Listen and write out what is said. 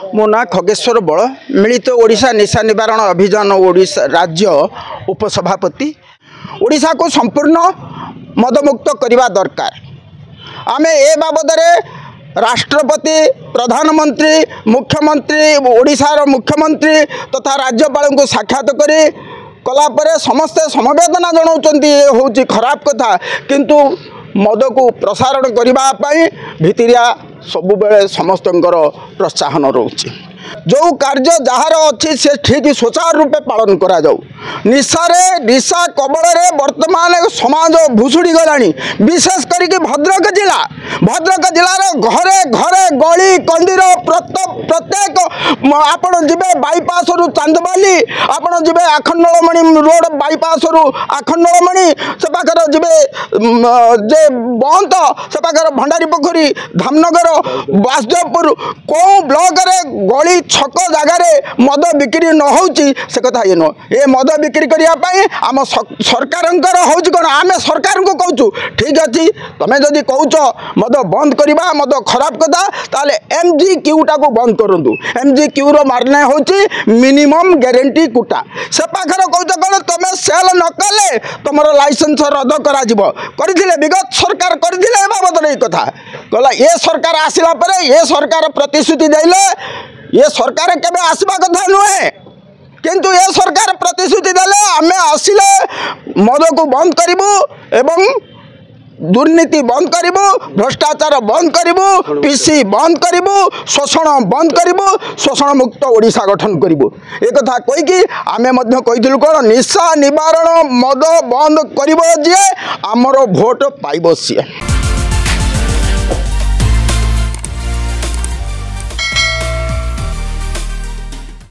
मो ना खगेश्वर बल मिलित ओडिशा निशा निवारण अभियान ओडिशा राज्य उपसभापति। ओडिशा को संपूर्ण मदमुक्त करने दरकार। आमे ए बाबद राष्ट्रपति प्रधानमंत्री मुख्यमंत्री ओडिशार मुख्यमंत्री तथा राज्यपाल को साक्षात करी कलापर समस्ते समवेदना जनाउछन्ति। ये होची खराब कथा, किंतु मद को प्रसारण करने भितरिया सबु बेले समस्तंकर प्रोत्साहन रोचे। जो कार्य जार अच्छी से ठीक सुचारू रूपे पालन करा जाऊ। निशा कबल वर्तमान समाज भुशुड़ी गलानी। विशेष करके भद्रक जिलार घरे घरे गली कंडीर प्रत्येक आपड़ जी बाईपास रु चांदबाली आपड़ जी आखंडलमणि रोड बाईपास रु आखंडलमणि से पाखर जी जे बंत से पाखर भंडारी पोखरी धामनगर बासदेवपुर कौ ब्लॉक रे गली छक जगार मद बिक्री न होची से कथा ये नुह। ये मद बिक्री करने आम सरकार कौन आम सरकार को कहूँ ठीक अच्छे तुम्हें जदि कौच मद बंद करवा मद खराब कथा ताले MGQ को बंद करूँ। MGQ मारने होची मिनिमम गारंटी कुटा से पाखर कौच कौन तुम सेल न कले तुम लाइसेंस रद्द कर विगत सरकार करथिले बाबद ये कथा कहला। ये सरकार आसिला परे ये सरकार प्रतिश्रुति देले ये सरकार केबे आसवा कथा नुहे, किंतु ये सरकार प्रतिश्रुति देले आमे आसिले मद को बंद करिबु एवं दुर्नीति बंद करिबु, भ्रष्टाचार बंद करिबु, पीसी बंद करिबु, शोषण बंद करिबु, शोषण मुक्त ओडिशा गठन करिबु। ए कथा कहि कि आमे मध्य कहिथिलु कोन निशा निवारण मद बंद करिबो जे हमरो भोट पाइबो सिए।